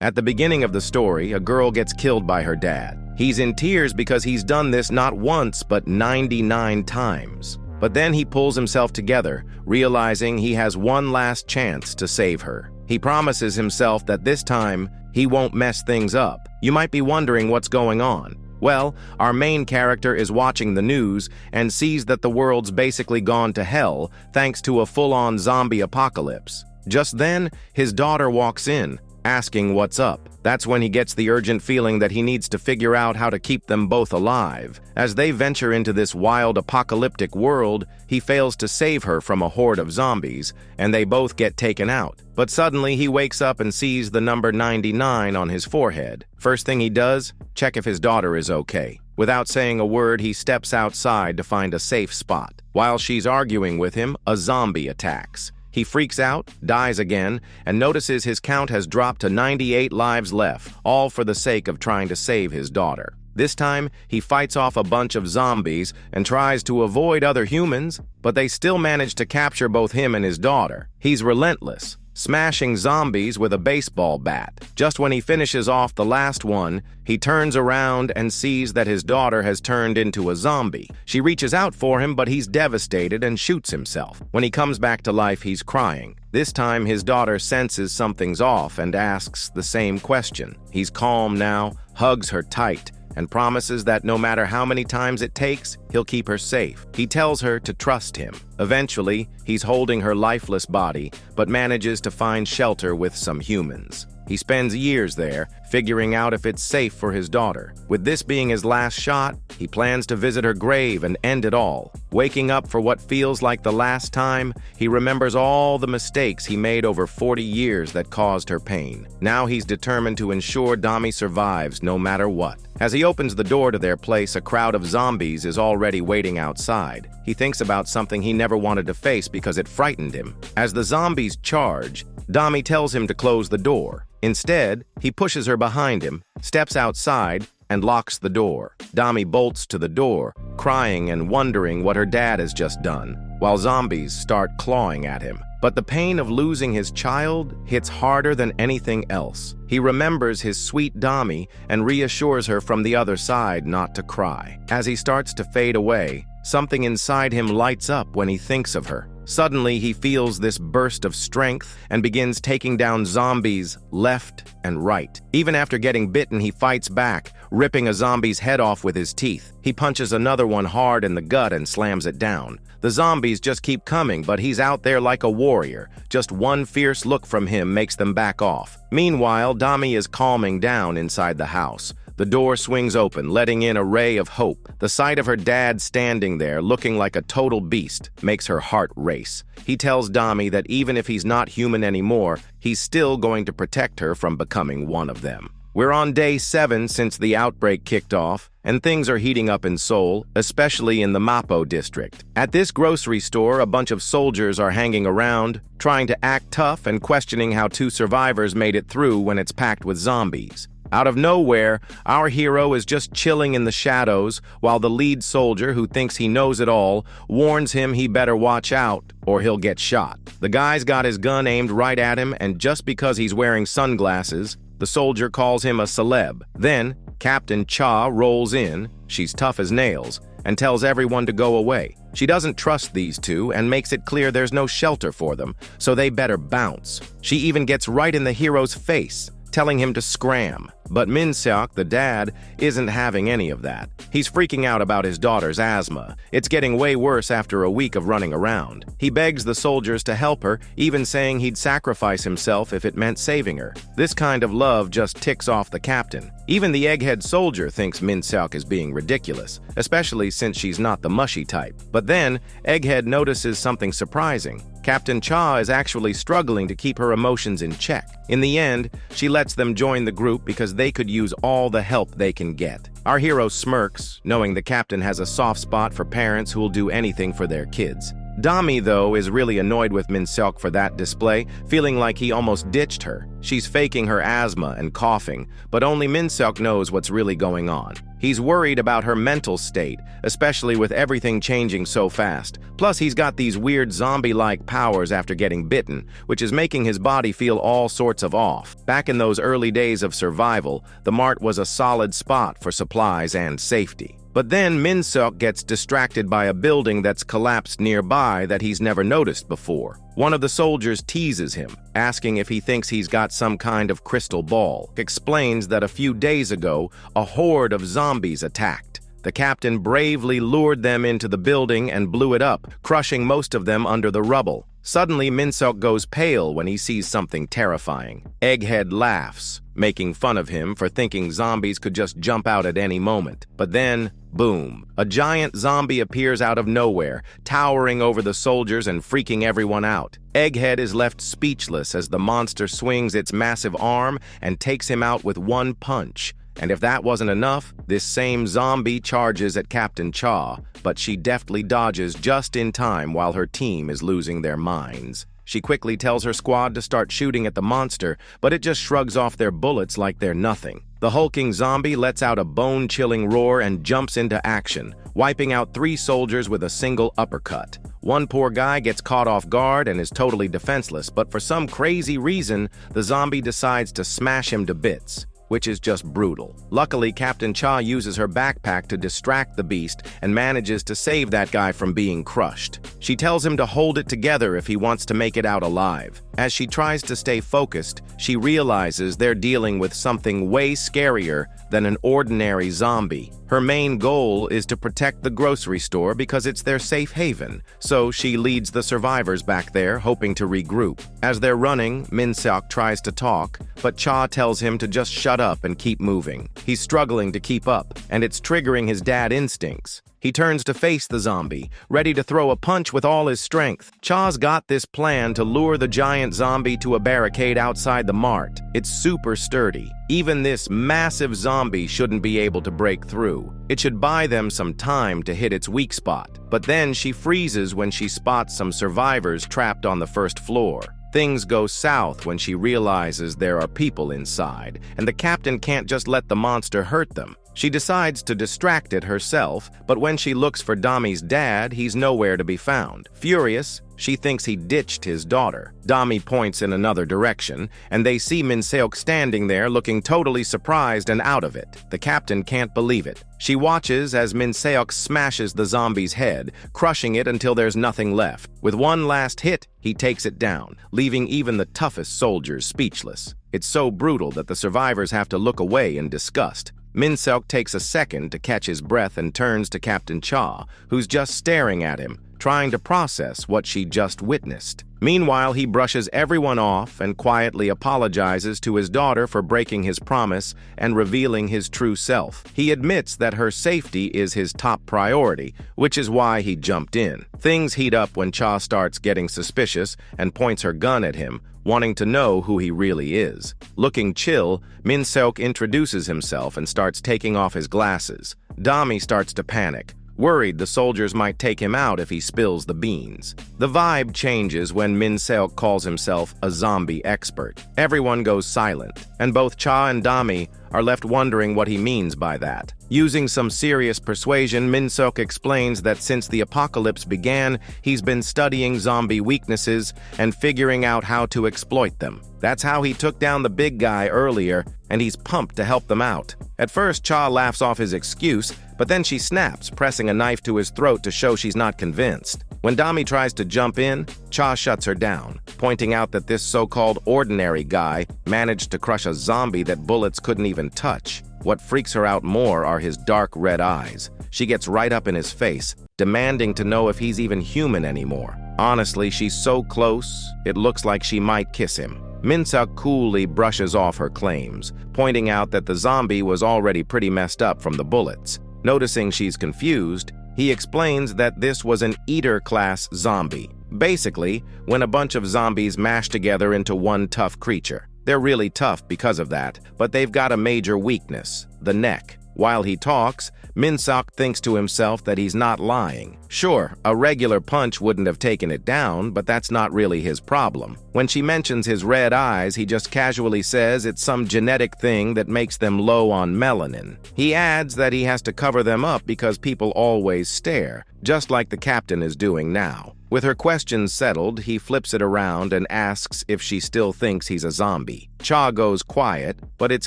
At the beginning of the story, a girl gets killed by her dad. He's in tears because he's done this not once, but 99 times. But then he pulls himself together, realizing he has one last chance to save her. He promises himself that this time, he won't mess things up. You might be wondering what's going on. Well, our main character is watching the news and sees that the world's basically gone to hell thanks to a full-on zombie apocalypse. Just then, his daughter walks in, asking what's up. That's when he gets the urgent feeling that he needs to figure out how to keep them both alive. As they venture into this wild apocalyptic world, he fails to save her from a horde of zombies, and they both get taken out. But suddenly he wakes up and sees the number 99 on his forehead. First thing he does, check if his daughter is okay. Without saying a word, he steps outside to find a safe spot. While she's arguing with him, a zombie attacks. He freaks out, dies again, and notices his count has dropped to 98 lives left, all for the sake of trying to save his daughter. This time, he fights off a bunch of zombies and tries to avoid other humans, but they still manage to capture both him and his daughter. He's relentless, smashing zombies with a baseball bat. Just when he finishes off the last one, he turns around and sees that his daughter has turned into a zombie. She reaches out for him, but he's devastated and shoots himself. When he comes back to life, he's crying. This time, his daughter senses something's off and asks the same question. He's calm now, hugs her tight, and promises that no matter how many times it takes, he'll keep her safe. He tells her to trust him. Eventually, he's holding her lifeless body, but manages to find shelter with some humans. He spends years there, figuring out if it's safe for his daughter. With this being his last shot, he plans to visit her grave and end it all. Waking up for what feels like the last time, he remembers all the mistakes he made over 40 years that caused her pain. Now he's determined to ensure Dami survives no matter what. As he opens the door to their place, a crowd of zombies is already waiting outside. He thinks about something he never wanted to face because it frightened him. As the zombies charge, Dami tells him to close the door. Instead, he pushes her behind him, steps outside, and locks the door. Dami bolts to the door, crying and wondering what her dad has just done, while zombies start clawing at him. But the pain of losing his child hits harder than anything else. He remembers his sweet Dami and reassures her from the other side not to cry. As he starts to fade away, something inside him lights up when he thinks of her. Suddenly, he feels this burst of strength and begins taking down zombies left and right. Even after getting bitten, he fights back, ripping a zombie's head off with his teeth. He punches another one hard in the gut and slams it down. The zombies just keep coming, but he's out there like a warrior. Just one fierce look from him makes them back off. Meanwhile, Dami is calming down inside the house. The door swings open, letting in a ray of hope. The sight of her dad standing there, looking like a total beast, makes her heart race. He tells Dami that even if he's not human anymore, he's still going to protect her from becoming one of them. We're on day 7 since the outbreak kicked off, and things are heating up in Seoul, especially in the Mapo district. At this grocery store, a bunch of soldiers are hanging around, trying to act tough and questioning how 2 survivors made it through when it's packed with zombies. Out of nowhere, our hero is just chilling in the shadows while the lead soldier, who thinks he knows it all, warns him he better watch out or he'll get shot. The guy's got his gun aimed right at him, and just because he's wearing sunglasses, the soldier calls him a celeb. Then, Captain Cha rolls in, she's tough as nails, and tells everyone to go away. She doesn't trust these 2 and makes it clear there's no shelter for them, so they better bounce. She even gets right in the hero's face, telling him to scram. But Min Seok, the dad, isn't having any of that. He's freaking out about his daughter's asthma. It's getting way worse after a week of running around. He begs the soldiers to help her, even saying he'd sacrifice himself if it meant saving her. This kind of love just ticks off the captain. Even the egghead soldier thinks Min Seok is being ridiculous, especially since she's not the mushy type. But then, Egghead notices something surprising. Captain Cha is actually struggling to keep her emotions in check. In the end, she lets them join the group because they could use all the help they can get. Our hero smirks, knowing the captain has a soft spot for parents who'll do anything for their kids. Dami, though, is really annoyed with Min-seok for that display, feeling like he almost ditched her. She's faking her asthma and coughing, but only Min-seok knows what's really going on. He's worried about her mental state, especially with everything changing so fast. Plus, he's got these weird zombie-like powers after getting bitten, which is making his body feel all sorts of off. Back in those early days of survival, the mart was a solid spot for supplies and safety. But then Min-seok gets distracted by a building that's collapsed nearby that he's never noticed before. One of the soldiers teases him, asking if he thinks he's got some kind of crystal ball. Explains that a few days ago, a horde of zombies attacked. The captain bravely lured them into the building and blew it up, crushing most of them under the rubble. Suddenly, Min-seok goes pale when he sees something terrifying. Egghead laughs, making fun of him for thinking zombies could just jump out at any moment. But then, boom, a giant zombie appears out of nowhere, towering over the soldiers and freaking everyone out. Egghead is left speechless as the monster swings its massive arm and takes him out with one punch. And if that wasn't enough, this same zombie charges at Captain Cha, but she deftly dodges just in time while her team is losing their minds. She quickly tells her squad to start shooting at the monster, but it just shrugs off their bullets like they're nothing. The hulking zombie lets out a bone-chilling roar and jumps into action, wiping out 3 soldiers with a single uppercut. One poor guy gets caught off guard and is totally defenseless, but for some crazy reason, the zombie decides to smash him to bits, which is just brutal. Luckily, Captain Cha uses her backpack to distract the beast and manages to save that guy from being crushed. She tells him to hold it together if he wants to make it out alive. As she tries to stay focused, she realizes they're dealing with something way scarier than an ordinary zombie. Her main goal is to protect the grocery store because it's their safe haven, so she leads the survivors back there, hoping to regroup. As they're running, Min-seok tries to talk, but Cha tells him to just shut up and keep moving. He's struggling to keep up, and it's triggering his dad instincts. He turns to face the zombie, ready to throw a punch with all his strength. Cha's got this plan to lure the giant zombie to a barricade outside the mart. It's super sturdy. Even this massive zombie shouldn't be able to break through. It should buy them some time to hit its weak spot. But then she freezes when she spots some survivors trapped on the first floor. Things go south when she realizes there are people inside, and the captain can't just let the monster hurt them. She decides to distract it herself, but when she looks for Dami's dad, he's nowhere to be found. Furious, she thinks he ditched his daughter. Dami points in another direction, and they see Min-seok standing there looking totally surprised and out of it. The captain can't believe it. She watches as Min-seok smashes the zombie's head, crushing it until there's nothing left. With one last hit, he takes it down, leaving even the toughest soldiers speechless. It's so brutal that the survivors have to look away in disgust. Min-seok takes a second to catch his breath and turns to Captain Cha, who's just staring at him, trying to process what she just witnessed. Meanwhile, he brushes everyone off and quietly apologizes to his daughter for breaking his promise and revealing his true self. He admits that her safety is his top priority, which is why he jumped in. Things heat up when Cha starts getting suspicious and points her gun at him, wanting to know who he really is. Looking chill, Min-seok introduces himself and starts taking off his glasses. Dami starts to panic, worried the soldiers might take him out if he spills the beans. The vibe changes when Min-seok calls himself a zombie expert. Everyone goes silent, and both Cha and Dami are left wondering what he means by that. Using some serious persuasion, Min-seok explains that since the apocalypse began, he's been studying zombie weaknesses and figuring out how to exploit them. That's how he took down the big guy earlier, and he's pumped to help them out. At first, Cha laughs off his excuse, but then she snaps, pressing a knife to his throat to show she's not convinced. When Dami tries to jump in, Cha shuts her down, pointing out that this so-called ordinary guy managed to crush a zombie that bullets couldn't even touch. What freaks her out more are his dark red eyes. She gets right up in his face, demanding to know if he's even human anymore. Honestly, she's so close, it looks like she might kiss him. Min-seok coolly brushes off her claims, pointing out that the zombie was already pretty messed up from the bullets. Noticing she's confused, he explains that this was an eater-class zombie. Basically, when a bunch of zombies mash together into one tough creature. They're really tough because of that, but they've got a major weakness, the neck. While he talks, Min-seok thinks to himself that he's not lying. Sure, a regular punch wouldn't have taken it down, but that's not really his problem. When she mentions his red eyes, he just casually says it's some genetic thing that makes them low on melanin. He adds that he has to cover them up because people always stare, just like the captain is doing now. With her questions settled, he flips it around and asks if she still thinks he's a zombie. Cha goes quiet, but it's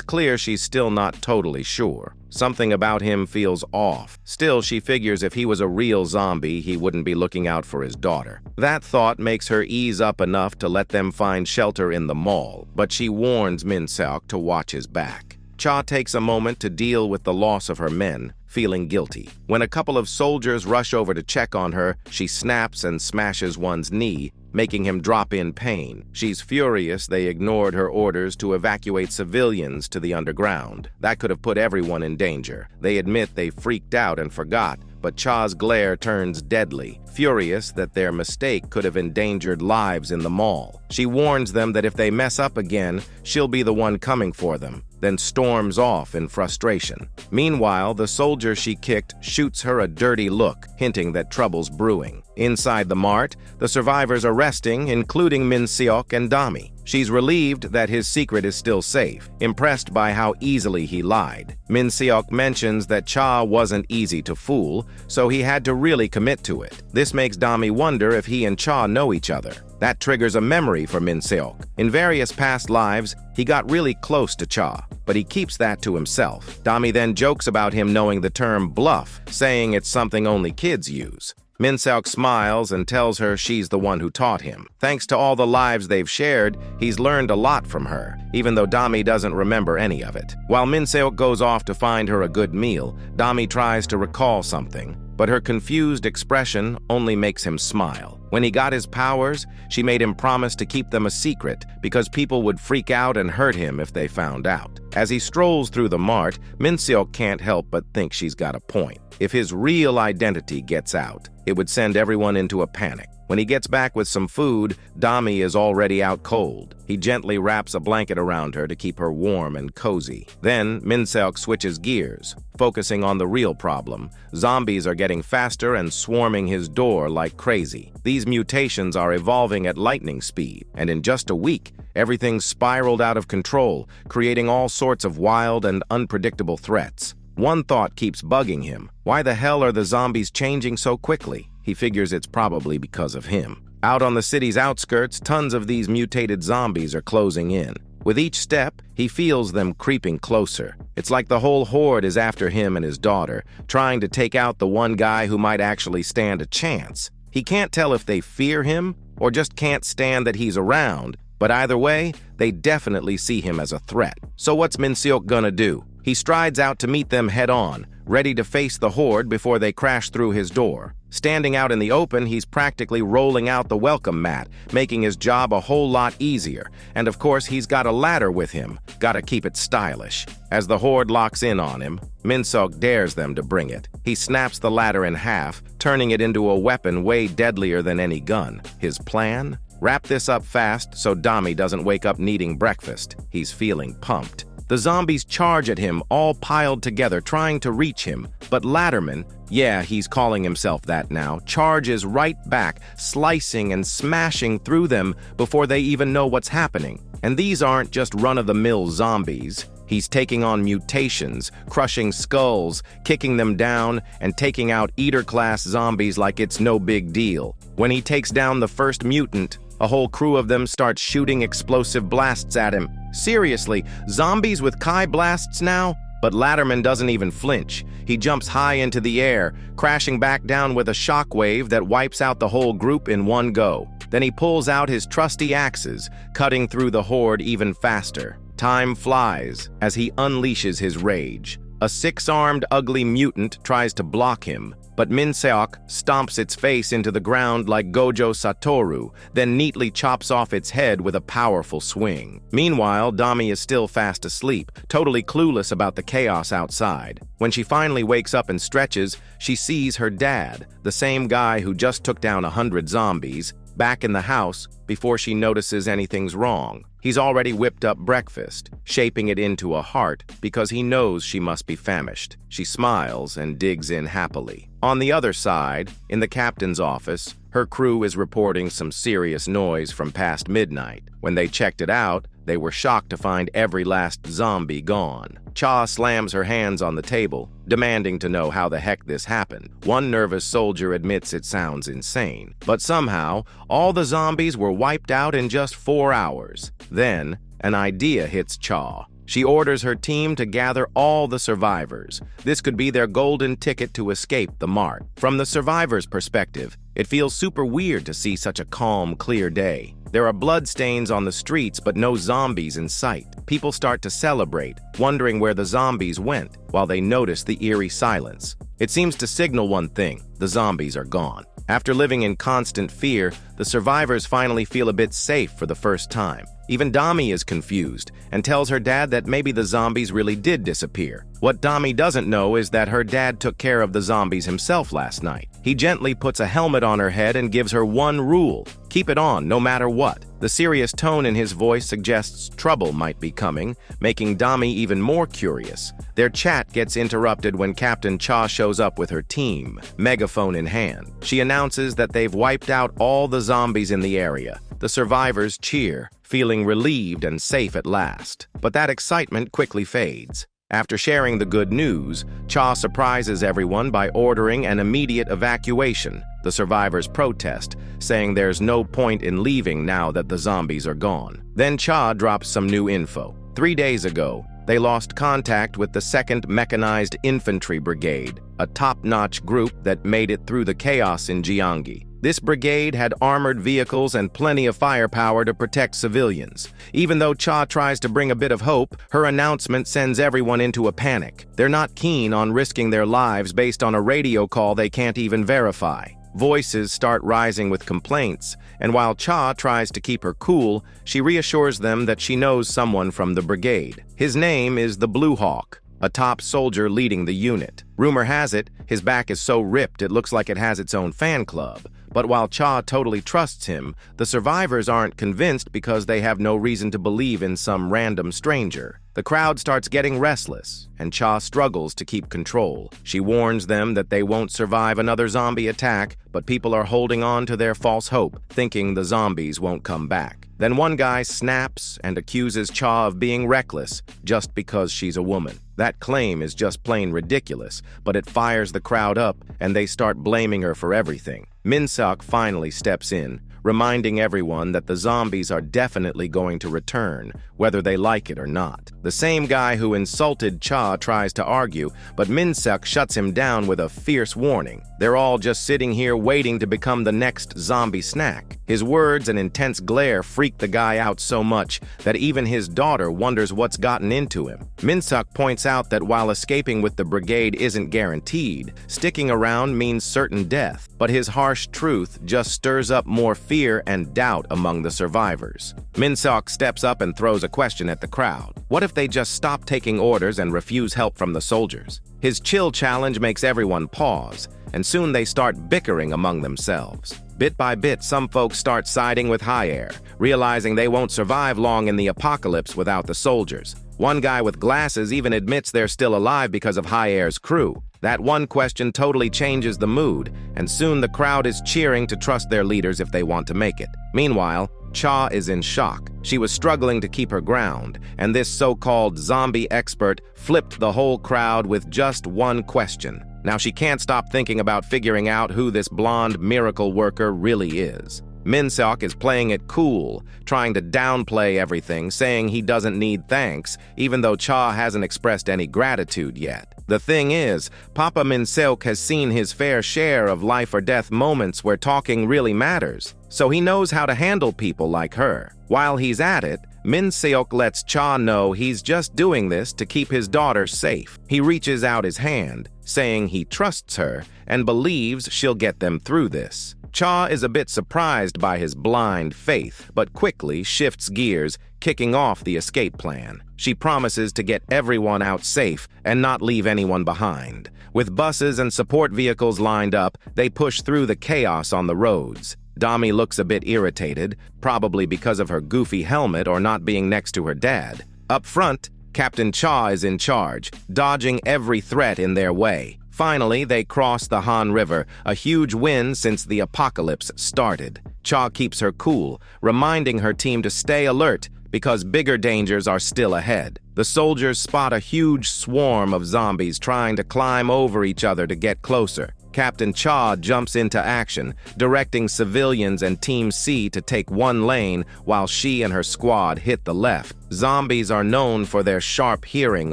clear she's still not totally sure. Something about him feels off. Still, she figures if he was a real zombie, he wouldn't be looking out for his daughter. That thought makes her ease up enough to let them find shelter in the mall, but she warns Min-seok to watch his back. Cha takes a moment to deal with the loss of her men, feeling guilty. When a couple of soldiers rush over to check on her, she snaps and smashes one's knee, making him drop in pain. She's furious they ignored her orders to evacuate civilians to the underground. That could have put everyone in danger. They admit they freaked out and forgot, but Cha's glare turns deadly, furious that their mistake could have endangered lives in the mall. She warns them that if they mess up again, she'll be the one coming for them, then storms off in frustration. Meanwhile, the soldier she kicked shoots her a dirty look, hinting that trouble's brewing. Inside the mart, the survivors are resting, including Min-seok and Dami. She's relieved that his secret is still safe, impressed by how easily he lied. Min-seok mentions that Cha wasn't easy to fool, so he had to really commit to it. This makes Dami wonder if he and Cha know each other. That triggers a memory for Min-seok. In various past lives, he got really close to Cha, but he keeps that to himself. Dami then jokes about him knowing the term bluff, saying it's something only kids use. Min-seok smiles and tells her she's the one who taught him. Thanks to all the lives they've shared, he's learned a lot from her, even though Dami doesn't remember any of it. While Min-seok goes off to find her a good meal, Dami tries to recall something, but her confused expression only makes him smile. When he got his powers, she made him promise to keep them a secret because people would freak out and hurt him if they found out. As he strolls through the mart, Min-seok can't help but think she's got a point. If his real identity gets out, it would send everyone into a panic. When he gets back with some food, Dami is already out cold. He gently wraps a blanket around her to keep her warm and cozy. Then, Min-seok switches gears, focusing on the real problem. Zombies are getting faster and swarming his door like crazy. These mutations are evolving at lightning speed, and in just a week, everything's spiraled out of control, creating all sorts of wild and unpredictable threats. One thought keeps bugging him. Why the hell are the zombies changing so quickly? He figures it's probably because of him. Out on the city's outskirts, tons of these mutated zombies are closing in. With each step, he feels them creeping closer. It's like the whole horde is after him and his daughter, trying to take out the one guy who might actually stand a chance. He can't tell if they fear him or just can't stand that he's around, but either way, they definitely see him as a threat. So what's Min-seok gonna do? He strides out to meet them head-on, ready to face the horde before they crash through his door. Standing out in the open, he's practically rolling out the welcome mat, making his job a whole lot easier. And of course, he's got a ladder with him. Gotta keep it stylish. As the horde locks in on him, Min-seok dares them to bring it. He snaps the ladder in half, turning it into a weapon way deadlier than any gun. His plan? Wrap this up fast so Dami doesn't wake up needing breakfast. He's feeling pumped. The zombies charge at him, all piled together, trying to reach him. But Ladderman, yeah, he's calling himself that now, charges right back, slicing and smashing through them before they even know what's happening. And these aren't just run-of-the-mill zombies. He's taking on mutations, crushing skulls, kicking them down, and taking out Eater-class zombies like it's no big deal. When he takes down the first mutant, a whole crew of them starts shooting explosive blasts at him. Seriously, zombies with Kai blasts now? But Ladderman doesn't even flinch. He jumps high into the air, crashing back down with a shockwave that wipes out the whole group in one go. Then he pulls out his trusty axes, cutting through the horde even faster. Time flies as he unleashes his rage. A six-armed, ugly mutant tries to block him, but Min-seok stomps its face into the ground like Gojo Satoru, then neatly chops off its head with a powerful swing. Meanwhile, Dami is still fast asleep, totally clueless about the chaos outside. When she finally wakes up and stretches, she sees her dad, the same guy who just took down 100 zombies, back in the house before she notices anything's wrong. He's already whipped up breakfast, shaping it into a heart because he knows she must be famished. She smiles and digs in happily. On the other side, in the captain's office, her crew is reporting some serious noise from past midnight. When they checked it out, they were shocked to find every last zombie gone. Cha slams her hands on the table, demanding to know how the heck this happened. One nervous soldier admits it sounds insane, but somehow, all the zombies were wiped out in just 4 hours. Then, an idea hits Cha. She orders her team to gather all the survivors. This could be their golden ticket to escape the mart. From the survivors' perspective, it feels super weird to see such a calm, clear day. There are bloodstains on the streets, but no zombies in sight. People start to celebrate, wondering where the zombies went, while they notice the eerie silence. It seems to signal one thing: the zombies are gone. After living in constant fear, the survivors finally feel a bit safe for the first time. Even Dami is confused and tells her dad that maybe the zombies really did disappear. What Dami doesn't know is that her dad took care of the zombies himself last night. He gently puts a helmet on her head and gives her one rule: keep it on no matter what. The serious tone in his voice suggests trouble might be coming, making Dami even more curious. Their chat gets interrupted when Captain Cha shows up with her team, megaphone in hand. She announces that they've wiped out all the zombies in the area. The survivors cheer, feeling relieved and safe at last. But that excitement quickly fades. After sharing the good news, Cha surprises everyone by ordering an immediate evacuation. The survivors protest, saying there's no point in leaving now that the zombies are gone. Then Cha drops some new info. 3 days ago, they lost contact with the 2nd Mechanized Infantry Brigade, a top-notch group that made it through the chaos in Gyeonggi. This brigade had armored vehicles and plenty of firepower to protect civilians. Even though Cha tries to bring a bit of hope, her announcement sends everyone into a panic. They're not keen on risking their lives based on a radio call they can't even verify. Voices start rising with complaints, and while Cha tries to keep her cool, she reassures them that she knows someone from the brigade. His name is the Blue Hawk, a top soldier leading the unit. Rumor has it, his back is so ripped it looks like it has its own fan club. But while Cha totally trusts him, the survivors aren't convinced because they have no reason to believe in some random stranger. The crowd starts getting restless, and Cha struggles to keep control. She warns them that they won't survive another zombie attack, but people are holding on to their false hope, thinking the zombies won't come back. Then one guy snaps and accuses Cha of being reckless just because she's a woman. That claim is just plain ridiculous, but it fires the crowd up, and they start blaming her for everything. Min-seok finally steps in, reminding everyone that the zombies are definitely going to return, whether they like it or not. The same guy who insulted Cha tries to argue, but Min-seok shuts him down with a fierce warning. They're all just sitting here waiting to become the next zombie snack. His words and intense glare freak the guy out so much that even his daughter wonders what's gotten into him. Min-seok points out that while escaping with the brigade isn't guaranteed, sticking around means certain death, but his harsh truth just stirs up more fear and doubt among the survivors. Min-seok steps up and throws a question at the crowd. What if they just stop taking orders and refuse help from the soldiers? His chill challenge makes everyone pause, and soon they start bickering among themselves. Bit by bit, some folks start siding with High Air, realizing they won't survive long in the apocalypse without the soldiers. One guy with glasses even admits they're still alive because of High Air's crew. That one question totally changes the mood, and soon the crowd is cheering to trust their leaders if they want to make it. Meanwhile, Cha is in shock. She was struggling to keep her ground, and this so-called zombie expert flipped the whole crowd with just one question. Now she can't stop thinking about figuring out who this blonde miracle worker really is. Min-seok is playing it cool, trying to downplay everything, saying he doesn't need thanks, even though Cha hasn't expressed any gratitude yet. The thing is, Papa Min-seok has seen his fair share of life-or-death moments where talking really matters, so he knows how to handle people like her. While he's at it, Min-seok lets Cha know he's just doing this to keep his daughter safe. He reaches out his hand, saying he trusts her and believes she'll get them through this. Cha is a bit surprised by his blind faith, but quickly shifts gears, kicking off the escape plan. She promises to get everyone out safe and not leave anyone behind. With buses and support vehicles lined up, they push through the chaos on the roads. Dami looks a bit irritated, probably because of her goofy helmet or not being next to her dad. Up front, Captain Cha is in charge, dodging every threat in their way. Finally, they cross the Han River, a huge win since the apocalypse started. Cha keeps her cool, reminding her team to stay alert because bigger dangers are still ahead. The soldiers spot a huge swarm of zombies trying to climb over each other to get closer. Captain Cha jumps into action, directing civilians and Team C to take one lane while she and her squad hit the left. Zombies are known for their sharp hearing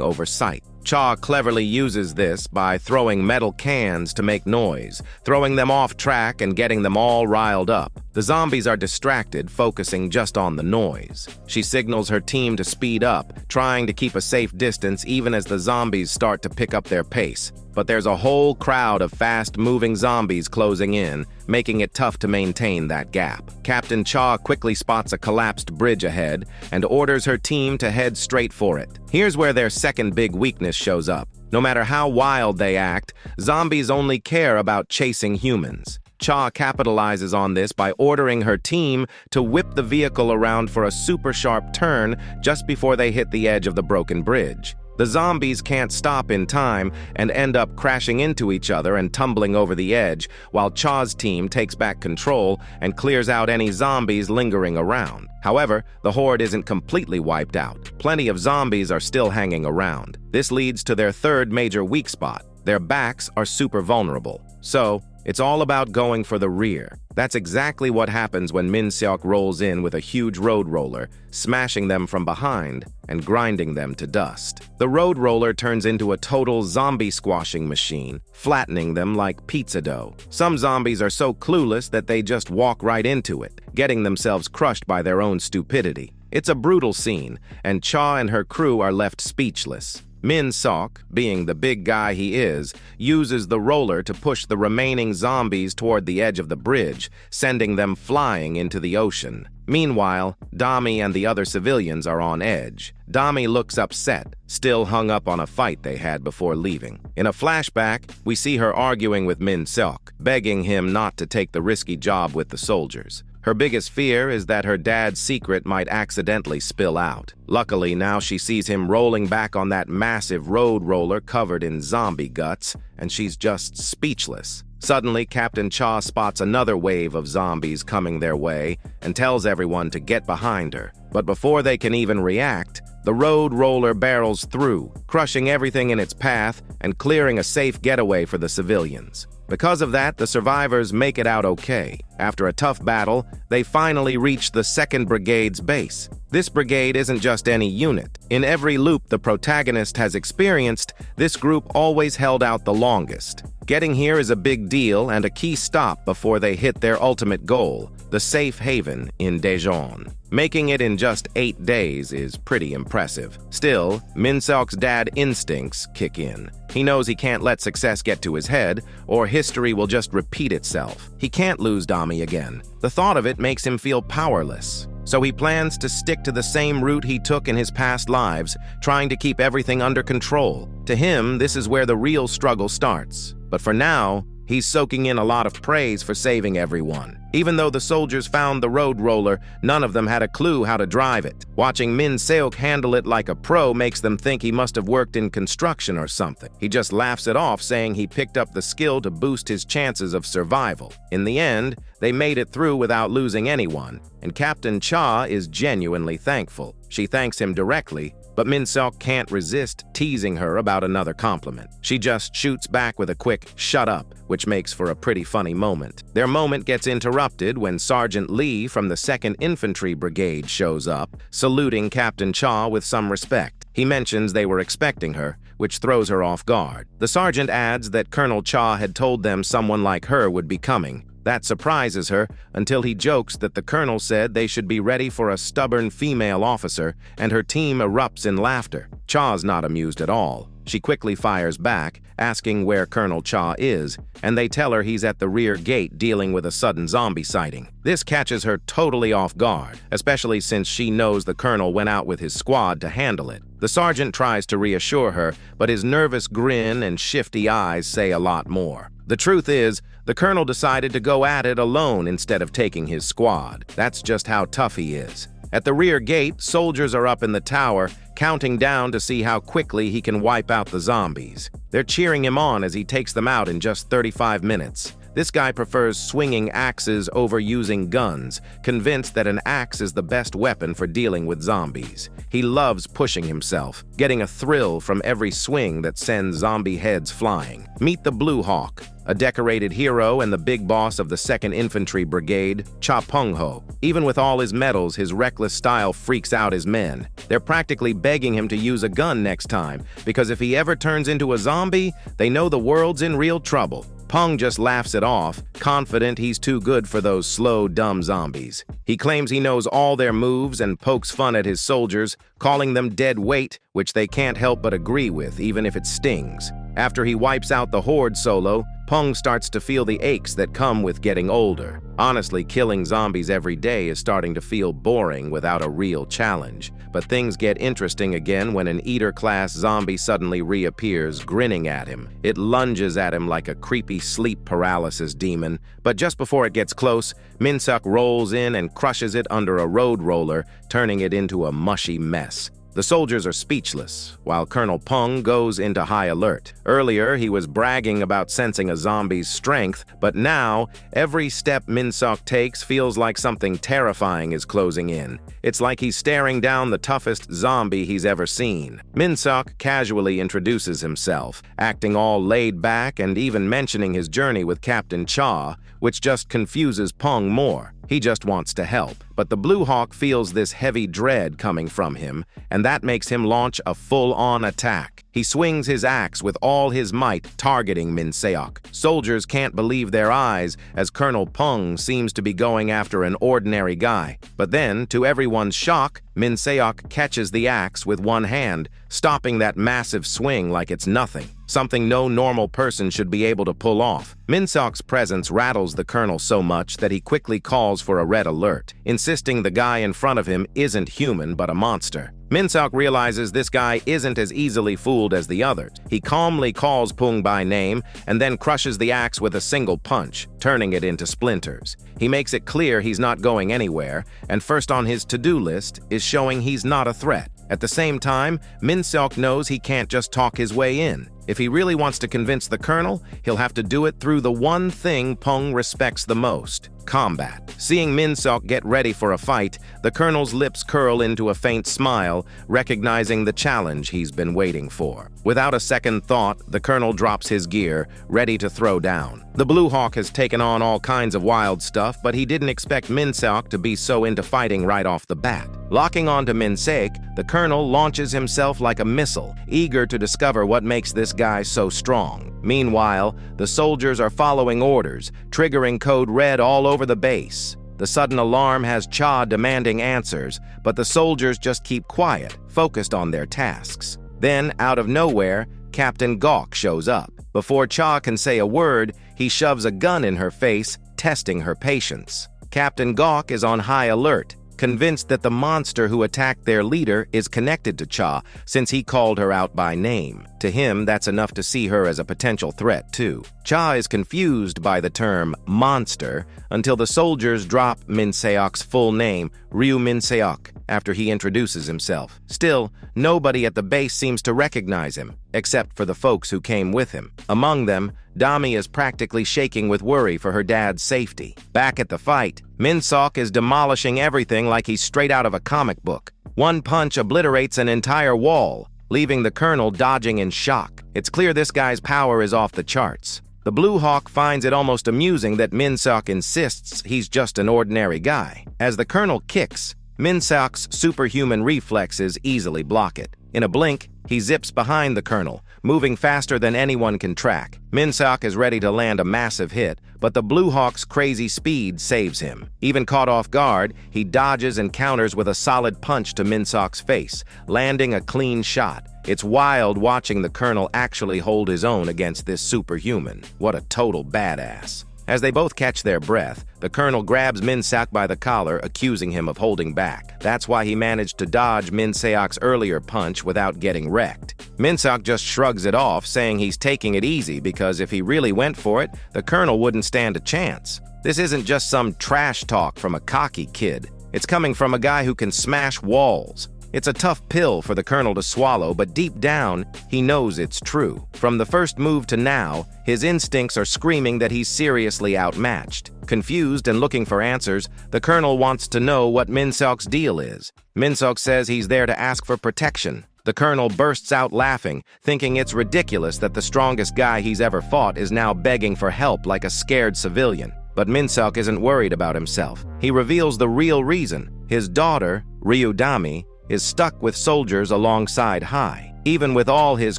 over sight. Cha cleverly uses this by throwing metal cans to make noise, throwing them off track and getting them all riled up. The zombies are distracted, focusing just on the noise. She signals her team to speed up, trying to keep a safe distance even as the zombies start to pick up their pace. But there's a whole crowd of fast-moving zombies closing in, making it tough to maintain that gap. Captain Cha quickly spots a collapsed bridge ahead and orders her team to head straight for it. Here's where their second big weakness shows up. No matter how wild they act, zombies only care about chasing humans. Cha capitalizes on this by ordering her team to whip the vehicle around for a super sharp turn just before they hit the edge of the broken bridge. The zombies can't stop in time and end up crashing into each other and tumbling over the edge, while Cha's team takes back control and clears out any zombies lingering around. However, the horde isn't completely wiped out. Plenty of zombies are still hanging around. This leads to their third major weak spot. Their backs are super vulnerable. So, it's all about going for the rear. That's exactly what happens when Min Seok rolls in with a huge road roller, smashing them from behind and grinding them to dust. The road roller turns into a total zombie squashing machine, flattening them like pizza dough. Some zombies are so clueless that they just walk right into it, getting themselves crushed by their own stupidity. It's a brutal scene, and Cha and her crew are left speechless. Min Seok, being the big guy he is, uses the roller to push the remaining zombies toward the edge of the bridge, sending them flying into the ocean. Meanwhile, Dami and the other civilians are on edge. Dami looks upset, still hung up on a fight they had before leaving. In a flashback, we see her arguing with Min Seok, begging him not to take the risky job with the soldiers. Her biggest fear is that her dad's secret might accidentally spill out. Luckily, now she sees him rolling back on that massive road roller covered in zombie guts, and she's just speechless. Suddenly, Captain Cha spots another wave of zombies coming their way and tells everyone to get behind her. But before they can even react, the road roller barrels through, crushing everything in its path and clearing a safe getaway for the civilians. Because of that, the survivors make it out okay. After a tough battle, they finally reach the 2nd Brigade's base. This brigade isn't just any unit. In every loop the protagonist has experienced, this group always held out the longest. Getting here is a big deal and a key stop before they hit their ultimate goal, the safe haven in Daejeon. Making it in just 8 days is pretty impressive. Still, Min Seok's dad instincts kick in. He knows he can't let success get to his head, or history will just repeat itself. He can't lose Dami again. The thought of it makes him feel powerless. So he plans to stick to the same route he took in his past lives, trying to keep everything under control. To him, this is where the real struggle starts. But for now, he's soaking in a lot of praise for saving everyone. Even though the soldiers found the road roller, none of them had a clue how to drive it. Watching Min Seok handle it like a pro makes them think he must have worked in construction or something. He just laughs it off, saying he picked up the skill to boost his chances of survival. In the end, they made it through without losing anyone, and Captain Cha is genuinely thankful. She thanks him directly, but Min Seok can't resist teasing her about another compliment. She just shoots back with a quick "shut up," which makes for a pretty funny moment. Their moment gets interrupted when Sergeant Lee from the 2nd Infantry Brigade shows up, saluting Captain Cha with some respect. He mentions they were expecting her, which throws her off guard. The sergeant adds that Colonel Cha had told them someone like her would be coming. That surprises her until he jokes that the colonel said they should be ready for a stubborn female officer, and her team erupts in laughter. Cha's not amused at all. She quickly fires back, asking where Colonel Cha is, and they tell her he's at the rear gate dealing with a sudden zombie sighting. This catches her totally off guard, especially since she knows the colonel went out with his squad to handle it. The sergeant tries to reassure her, but his nervous grin and shifty eyes say a lot more. The truth is, the colonel decided to go at it alone instead of taking his squad. That's just how tough he is. At the rear gate, soldiers are up in the tower, counting down to see how quickly he can wipe out the zombies. They're cheering him on as he takes them out in just 35 minutes. This guy prefers swinging axes over using guns, convinced that an axe is the best weapon for dealing with zombies. He loves pushing himself, getting a thrill from every swing that sends zombie heads flying. Meet the Blue Hawk, a decorated hero and the big boss of the 2nd Infantry Brigade, Cha Pung-ho. Even with all his medals, his reckless style freaks out his men. They're practically begging him to use a gun next time, because if he ever turns into a zombie, they know the world's in real trouble. Pung just laughs it off, confident he's too good for those slow, dumb zombies. He claims he knows all their moves and pokes fun at his soldiers, calling them dead weight, which they can't help but agree with, even if it stings. After he wipes out the horde solo, Pung starts to feel the aches that come with getting older. Honestly, killing zombies every day is starting to feel boring without a real challenge. But things get interesting again when an Eater-class zombie suddenly reappears, grinning at him. It lunges at him like a creepy sleep paralysis demon, but just before it gets close, Min-seok rolls in and crushes it under a road roller, turning it into a mushy mess. The soldiers are speechless, while Colonel Pung goes into high alert. Earlier, he was bragging about sensing a zombie's strength, but now, every step Min-seok takes feels like something terrifying is closing in. It's like he's staring down the toughest zombie he's ever seen. Min-seok casually introduces himself, acting all laid back and even mentioning his journey with Captain Cha, which just confuses Pung more. He just wants to help. But the Blue Hawk feels this heavy dread coming from him, and that makes him launch a full-on attack. He swings his axe with all his might, targeting Min-seok. Soldiers can't believe their eyes, as Colonel Pung seems to be going after an ordinary guy. But then, to everyone's shock, Min-seok catches the axe with one hand, stopping that massive swing like it's nothing, something no normal person should be able to pull off. Min-seok's presence rattles the colonel so much that he quickly calls for a red alert, insisting the guy in front of him isn't human but a monster. Min-seok realizes this guy isn't as easily fooled as the others. He calmly calls Pung by name and then crushes the axe with a single punch, turning it into splinters. He makes it clear he's not going anywhere, and first on his to-do list is showing he's not a threat. At the same time, Min-seok knows he can't just talk his way in. If he really wants to convince the colonel, he'll have to do it through the one thing Pung respects the most: combat. Seeing Min-seok get ready for a fight, the colonel's lips curl into a faint smile, recognizing the challenge he's been waiting for. Without a second thought, the colonel drops his gear, ready to throw down. The Blue Hawk has taken on all kinds of wild stuff, but he didn't expect Min-seok to be so into fighting right off the bat. Locking onto Min-seok, the colonel launches himself like a missile, eager to discover what makes this guy so strong. Meanwhile, the soldiers are following orders, triggering code red all over the base. The sudden alarm has Cha demanding answers, but the soldiers just keep quiet, focused on their tasks. Then, out of nowhere, Captain Gawk shows up. Before Cha can say a word, he shoves a gun in her face, testing her patience. Captain Gawk is on high alert, convinced that the monster who attacked their leader is connected to Cha, since he called her out by name. To him, that's enough to see her as a potential threat, too. Cha is confused by the term monster until the soldiers drop Min-seok's full name, Ryu Min-seok, after he introduces himself. Still, nobody at the base seems to recognize him, except for the folks who came with him. Among them, Dami is practically shaking with worry for her dad's safety. Back at the fight, Min-seok is demolishing everything like he's straight out of a comic book. One punch obliterates an entire wall, leaving the colonel dodging in shock. It's clear this guy's power is off the charts. The Blue Hawk finds it almost amusing that Min-seok insists he's just an ordinary guy. As the colonel kicks, Min-seok's superhuman reflexes easily block it. In a blink, he zips behind the colonel, moving faster than anyone can track. Min-seok is ready to land a massive hit, but the Blue Hawk's crazy speed saves him. Even caught off guard, he dodges and counters with a solid punch to Min-seok's face, landing a clean shot. It's wild watching the colonel actually hold his own against this superhuman. What a total badass. As they both catch their breath, the colonel grabs Min-seok by the collar, accusing him of holding back. That's why he managed to dodge Min-seok's earlier punch without getting wrecked. Min-seok just shrugs it off, saying he's taking it easy because if he really went for it, the colonel wouldn't stand a chance. This isn't just some trash talk from a cocky kid. It's coming from a guy who can smash walls. It's a tough pill for the colonel to swallow, but deep down, he knows it's true. From the first move to now, his instincts are screaming that he's seriously outmatched. Confused and looking for answers, the colonel wants to know what Min-seok's deal is. Min-seok says he's there to ask for protection. The colonel bursts out laughing, thinking it's ridiculous that the strongest guy he's ever fought is now begging for help like a scared civilian. But Min-seok isn't worried about himself. He reveals the real reason. His daughter, Ryudami, is stuck with soldiers alongside Hai. Even with all his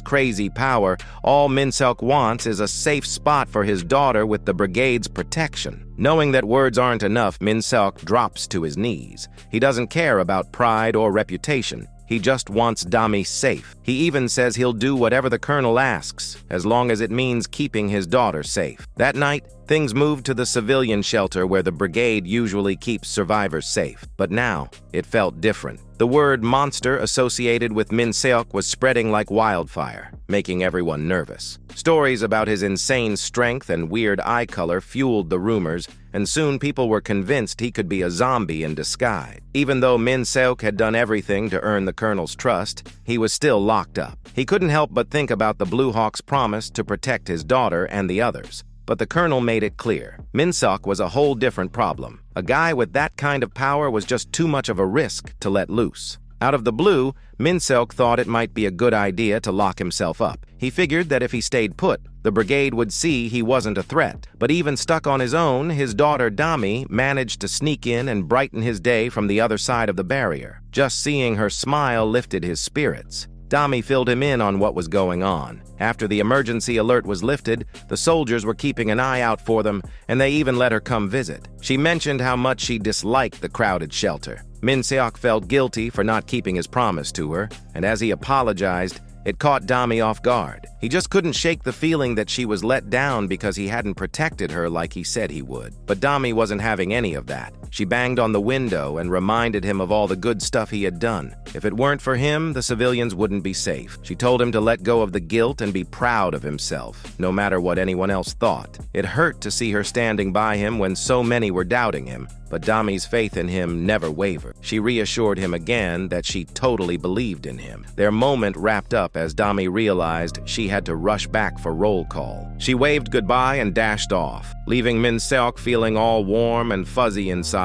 crazy power, all Min-seok wants is a safe spot for his daughter with the brigade's protection. Knowing that words aren't enough, Min-seok drops to his knees. He doesn't care about pride or reputation. He just wants Dami safe. He even says he'll do whatever the colonel asks, as long as it means keeping his daughter safe. That night, things moved to the civilian shelter where the brigade usually keeps survivors safe. But now, it felt different. The word monster associated with Min-seok was spreading like wildfire, making everyone nervous. Stories about his insane strength and weird eye color fueled the rumors, and soon people were convinced he could be a zombie in disguise. Even though Min-seok had done everything to earn the colonel's trust, he was still locked up. He couldn't help but think about the Blue Hawk's promise to protect his daughter and the others. But the colonel made it clear. Min-seok was a whole different problem. A guy with that kind of power was just too much of a risk to let loose. Out of the blue, Min-seok thought it might be a good idea to lock himself up. He figured that if he stayed put, the brigade would see he wasn't a threat. But even stuck on his own, his daughter Dami managed to sneak in and brighten his day from the other side of the barrier. Just seeing her smile lifted his spirits. Dami filled him in on what was going on. After the emergency alert was lifted, the soldiers were keeping an eye out for them, and they even let her come visit. She mentioned how much she disliked the crowded shelter. Min-seok felt guilty for not keeping his promise to her, and as he apologized, it caught Dami off guard. He just couldn't shake the feeling that she was let down because he hadn't protected her like he said he would. But Dami wasn't having any of that. She banged on the window and reminded him of all the good stuff he had done. If it weren't for him, the civilians wouldn't be safe. She told him to let go of the guilt and be proud of himself, no matter what anyone else thought. It hurt to see her standing by him when so many were doubting him, but Dami's faith in him never wavered. She reassured him again that she totally believed in him. Their moment wrapped up as Dami realized she had to rush back for roll call. She waved goodbye and dashed off, leaving Min-seok feeling all warm and fuzzy inside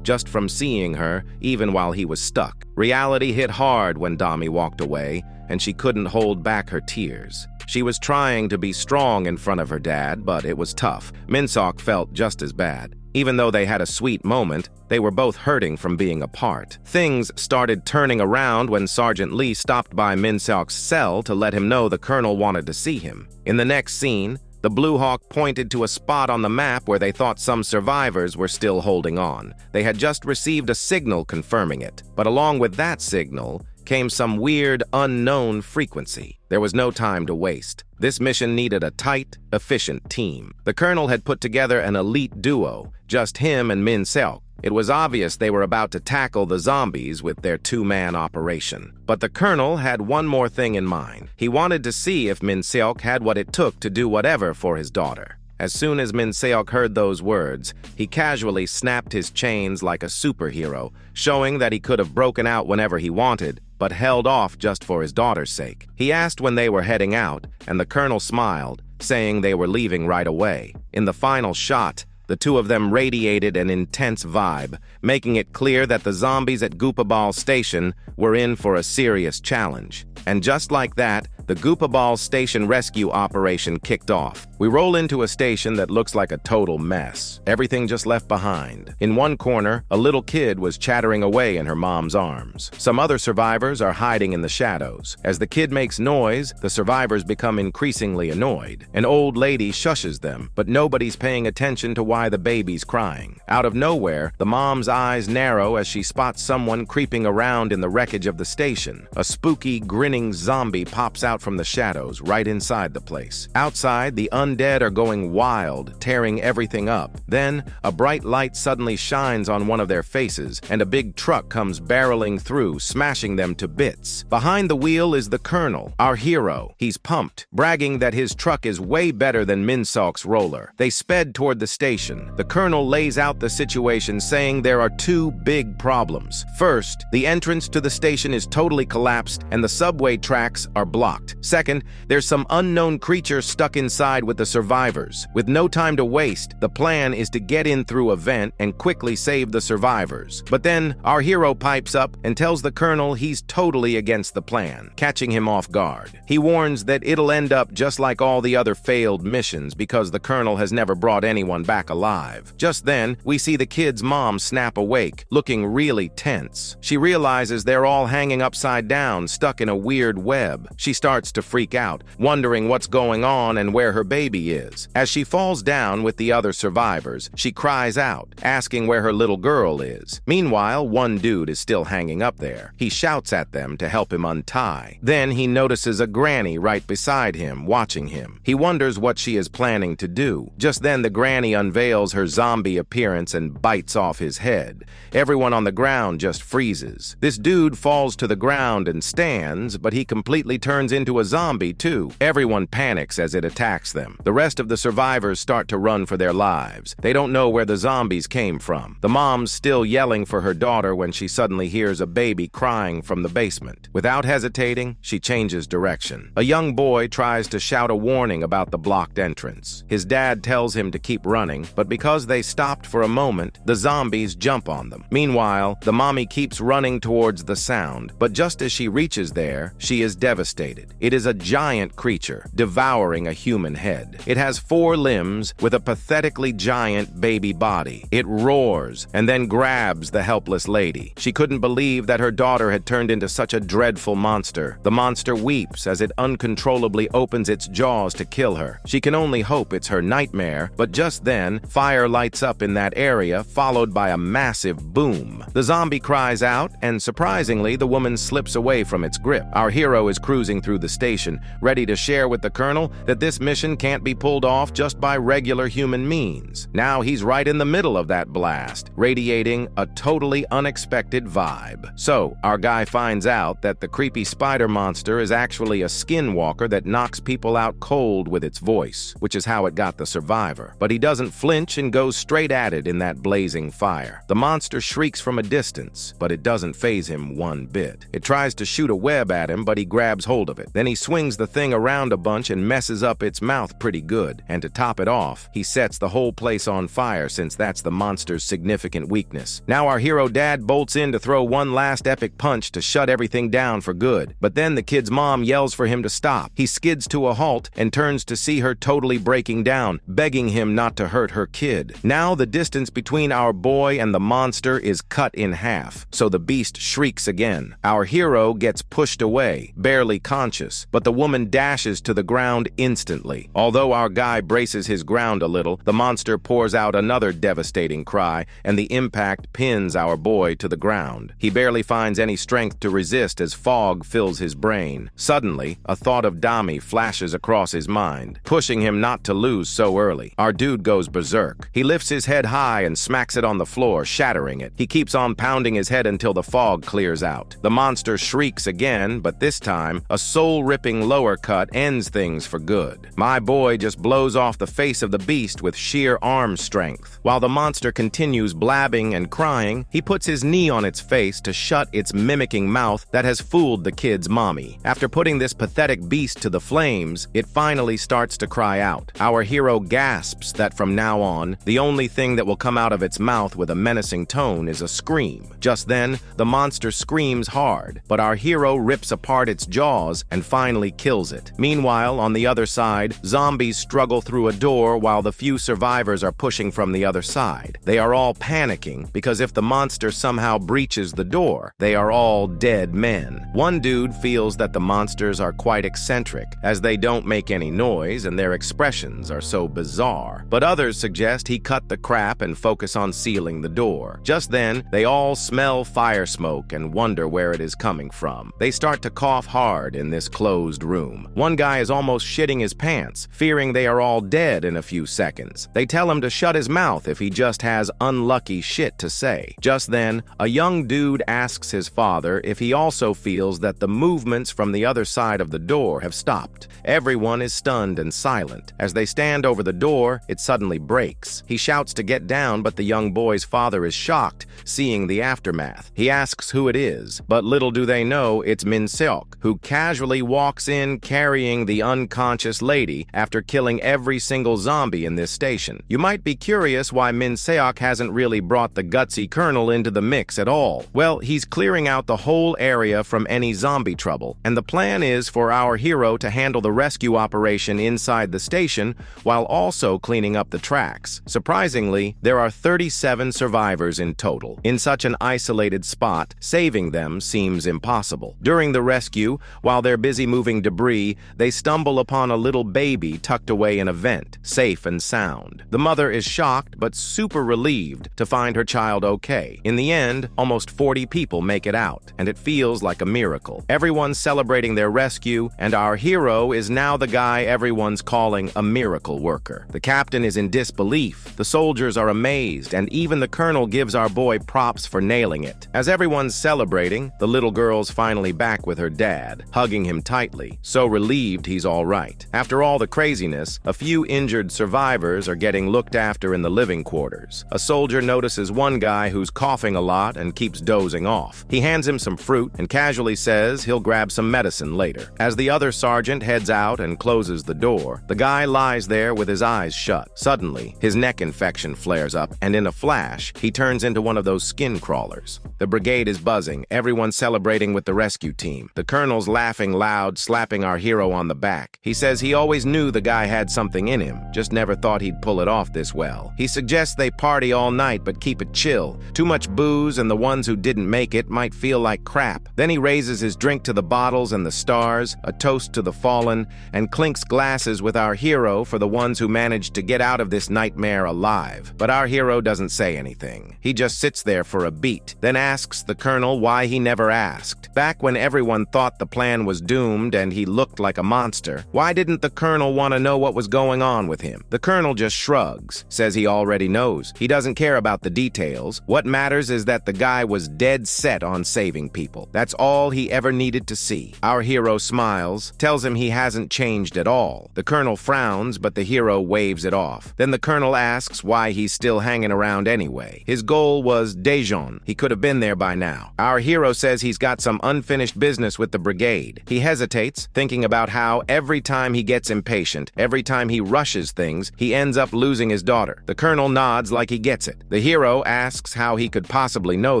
just from seeing her, even while he was stuck. Reality hit hard when Dami walked away, and she couldn't hold back her tears. She was trying to be strong in front of her dad, but it was tough. Min-seok felt just as bad. Even though they had a sweet moment, they were both hurting from being apart. Things started turning around when Sergeant Lee stopped by Min-seok's cell to let him know the colonel wanted to see him. In the next scene, the Blue Hawk pointed to a spot on the map where they thought some survivors were still holding on. They had just received a signal confirming it, but along with that signal came some weird, unknown frequency. There was no time to waste. This mission needed a tight, efficient team. The colonel had put together an elite duo, just him and Min-seok. It was obvious they were about to tackle the zombies with their two-man operation. But the colonel had one more thing in mind. He wanted to see if Min-seok had what it took to do whatever for his daughter. As soon as Min-seok heard those words, he casually snapped his chains like a superhero, showing that he could have broken out whenever he wanted, but held off just for his daughter's sake. He asked when they were heading out, and the colonel smiled, saying they were leaving right away. In the final shot, the two of them radiated an intense vibe, making it clear that the zombies at Goopaball Station were in for a serious challenge. And just like that, the Goopaball Station rescue operation kicked off. We roll into a station that looks like a total mess. Everything just left behind. In one corner, a little kid was chattering away in her mom's arms. Some other survivors are hiding in the shadows. As the kid makes noise, the survivors become increasingly annoyed. An old lady shushes them, but nobody's paying attention to why the baby's crying. Out of nowhere, the mom's eyes narrow as she spots someone creeping around in the wreckage of the station. A spooky, grinning zombie pops out out from the shadows right inside the place. Outside, the undead are going wild, tearing everything up. Then, a bright light suddenly shines on one of their faces, and a big truck comes barreling through, smashing them to bits. Behind the wheel is the Colonel, our hero. He's pumped, bragging that his truck is way better than Minsok's roller. They sped toward the station. The Colonel lays out the situation, saying there are two big problems. First, the entrance to the station is totally collapsed and the subway tracks are blocked. Second, there's some unknown creature stuck inside with the survivors. With no time to waste, the plan is to get in through a vent and quickly save the survivors. But then, our hero pipes up and tells the Colonel he's totally against the plan, catching him off guard. He warns that it'll end up just like all the other failed missions because the Colonel has never brought anyone back alive. Just then, we see the kid's mom snap awake, looking really tense. She realizes they're all hanging upside down, stuck in a weird web. She starts to freak out, wondering what's going on and where her baby is. As she falls down with the other survivors, she cries out, asking where her little girl is. Meanwhile, one dude is still hanging up there. He shouts at them to help him untie. Then he notices a granny right beside him, watching him. He wonders what she is planning to do. Just then the granny unveils her zombie appearance and bites off his head. Everyone on the ground just freezes. This dude falls to the ground and stands, but he completely turns into a zombie too. Everyone panics as it attacks them. The rest of the survivors start to run for their lives. They don't know where the zombies came from. The mom's still yelling for her daughter when she suddenly hears a baby crying from the basement. Without hesitating, she changes direction. A young boy tries to shout a warning about the blocked entrance. His dad tells him to keep running, but because they stopped for a moment, the zombies jump on them. Meanwhile, the mommy keeps running towards the sound, but just as she reaches there, she is devastated. It is a giant creature, devouring a human head. It has 4 limbs with a pathetically giant baby body. It roars and then grabs the helpless lady. She couldn't believe that her daughter had turned into such a dreadful monster. The monster weeps as it uncontrollably opens its jaws to kill her. She can only hope it's her nightmare, but just then, fire lights up in that area, followed by a massive boom. The zombie cries out, and surprisingly, the woman slips away from its grip. Our hero is cruising through the station, ready to share with the Colonel that this mission can't be pulled off just by regular human means. Now he's right in the middle of that blast, radiating a totally unexpected vibe. So, our guy finds out that the creepy spider monster is actually a skinwalker that knocks people out cold with its voice, which is how it got the survivor. But he doesn't flinch and goes straight at it in that blazing fire. The monster shrieks from a distance, but it doesn't faze him one bit. It tries to shoot a web at him, but he grabs hold of it. Then he swings the thing around a bunch and messes up its mouth pretty good. And to top it off, he sets the whole place on fire since that's the monster's significant weakness. Now our hero dad bolts in to throw one last epic punch to shut everything down for good. But then the kid's mom yells for him to stop. He skids to a halt and turns to see her totally breaking down, begging him not to hurt her kid. Now the distance between our boy and the monster is cut in half, so the beast shrieks again. Our hero gets pushed away, barely conscious, but the woman dashes to the ground instantly. Although our guy braces his ground a little, the monster pours out another devastating cry, and the impact pins our boy to the ground. He barely finds any strength to resist as fog fills his brain. Suddenly, a thought of Dami flashes across his mind, pushing him not to lose so early. Our dude goes berserk. He lifts his head high and smacks it on the floor, shattering it. He keeps on pounding his head until the fog clears out. The monster shrieks again, but this time, a soul-ripping lower cut ends things for good. My boy just blows off the face of the beast with sheer arm strength. While the monster continues blabbing and crying, he puts his knee on its face to shut its mimicking mouth that has fooled the kid's mommy. After putting this pathetic beast to the flames, it finally starts to cry out. Our hero gasps that from now on, the only thing that will come out of its mouth with a menacing tone is a scream. Just then, the monster screams hard, but our hero rips apart its jaws and finally kills it. Meanwhile, on the other side, zombies struggle through a door while the few survivors are pushing from the other side. They are all panicking because if the monster somehow breaches the door, they are all dead men. One dude feels that the monsters are quite eccentric, as they don't make any noise and their expressions are so bizarre. But others suggest he cut the crap and focus on sealing the door. Just then, they all smell fire smoke and wonder where it is coming from. They start to cough hard in this this closed room. One guy is almost shitting his pants, fearing they are all dead in a few seconds. They tell him to shut his mouth if he just has unlucky shit to say. Just then, a young dude asks his father if he also feels that the movements from the other side of the door have stopped. Everyone is stunned and silent. As they stand over the door, it suddenly breaks. He shouts to get down, but the young boy's father is shocked, seeing the aftermath. He asks who it is, but little do they know it's Min Seok, who casually walks in carrying the unconscious lady after killing every single zombie in this station. You might be curious why Min Seok hasn't really brought the gutsy colonel into the mix at all. Well, he's clearing out the whole area from any zombie trouble, and the plan is for our hero to handle the rescue operation inside the station while also cleaning up the tracks. Surprisingly, there are 37 survivors in total. In such an isolated spot, saving them seems impossible. During the rescue, while they're busy moving debris, they stumble upon a little baby tucked away in a vent, safe and sound. The mother is shocked but super relieved to find her child okay. In the end, almost 40 people make it out, and it feels like a miracle. Everyone's celebrating their rescue, and our hero is now the guy everyone's calling a miracle worker. The captain is in disbelief, the soldiers are amazed, and even the colonel gives our boy props for nailing it. As everyone's celebrating, the little girl's finally back with her dad, hugging him tightly, so relieved he's all right. After all the craziness, a few injured survivors are getting looked after in the living quarters. A soldier notices one guy who's coughing a lot and keeps dozing off. He hands him some fruit and casually says he'll grab some medicine later. As the other sergeant heads out and closes the door, the guy lies there with his eyes shut. Suddenly, his neck infection flares up, and in a flash, he turns into one of those skin crawlers. The brigade is buzzing, everyone celebrating with the rescue team. The colonel's laughing loud, slapping our hero on the back. He says he always knew the guy had something in him, just never thought he'd pull it off this well. He suggests they party all night but keep it chill. Too much booze and the ones who didn't make it might feel like crap. Then he raises his drink to the bottles and the stars, a toast to the fallen, and clinks glasses with our hero for the ones who managed to get out of this nightmare alive. But our hero doesn't say anything. He just sits there for a beat, then asks the colonel why he never asked. Back when everyone thought the plan was doomed and he looked like a monster, why didn't the colonel want to know what was going on with him? The colonel just shrugs, says he already knows. He doesn't care about the details. What matters is that the guy was dead set on saving people. That's all he ever needed to see. Our hero smiles, tells him he hasn't changed at all. The colonel frowns, but the hero waves it off. Then the colonel asks why he's still hanging around anyway. His goal was Daejeon. He could have been there by now. Our hero says he's got some unfinished business with the brigade. He hesitates, thinking about how every time he gets impatient, every time he rushes things, he ends up losing his daughter. The colonel nods like he gets it. The hero asks how he could possibly know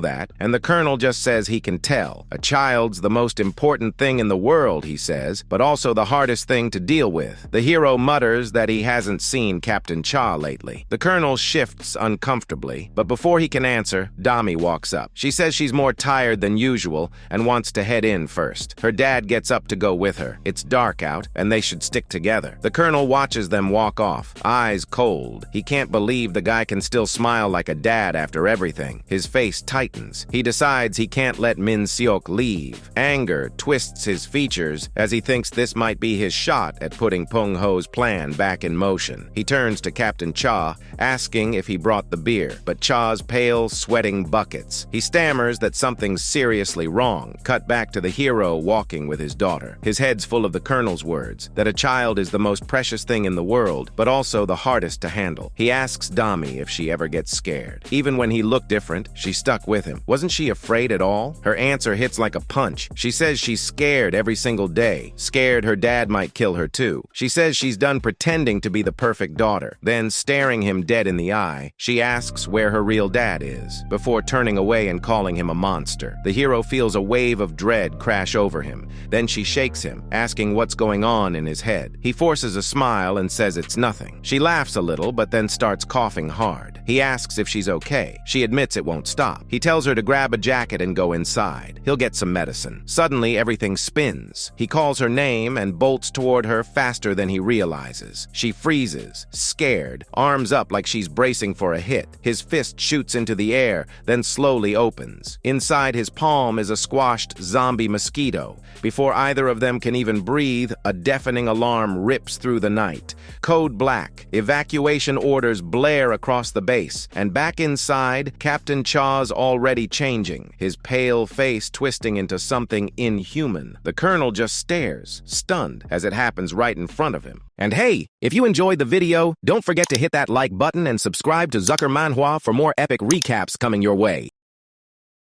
that, and the colonel just says he can tell. A child's the most important thing in the world, he says, but also the hardest thing to deal with. The hero mutters that he hasn't seen Captain Cha lately. The colonel shifts uncomfortably, but before he can answer, Dami walks up. She says she's more tired than usual and wants to head in first. Her dad gets up to go with her. It's dark out, and they should stick together. The colonel watches them walk off, eyes cold. He can't believe the guy can still smile like a dad after everything. His face tightens. He decides he can't let Min Seok leave. Anger twists his features as he thinks this might be his shot at putting Pung Ho's plan back in motion. He turns to Captain Cha, asking if he brought the beer, but Cha's pale, sweating buckets. He stammers that something's seriously wrong. Cut back to the hero walking with his daughter. His head's full of the colonel's words, that a child is the most precious thing in the world, but also the hardest to handle. He asks Dami if she ever gets scared. Even when he looked different, she stuck with him. Wasn't she afraid at all? Her answer hits like a punch. She says she's scared every single day. Scared her dad might kill her too. She says she's done pretending to be the perfect daughter. Then, staring him dead in the eye, she asks where her real dad is, before turning away and calling him a monster. The hero feels a wave of dread crash over him. Then she shakes him, asking what's going on in his head. He forces a smile and says it's nothing. She laughs a little, but then starts coughing hard. He asks if she's okay. She admits it won't stop. He tells her to grab a jacket and go inside. He'll get some medicine. Suddenly, everything spins. He calls her name and bolts toward her faster than he realizes. She freezes, scared, arms up like she's bracing for a hit. His fist shoots into the air, then slowly opens. Inside his palm is a squashed zombie mosquito. Before Before either of them can even breathe, a deafening alarm rips through the night. Code Black. Evacuation orders blare across the base, and back inside, Captain Chaw's already changing, his pale face twisting into something inhuman. The Colonel just stares, stunned, as it happens right in front of him. And hey, if you enjoyed the video, don't forget to hit that like button and subscribe to Zucker Manhwa for more epic recaps coming your way.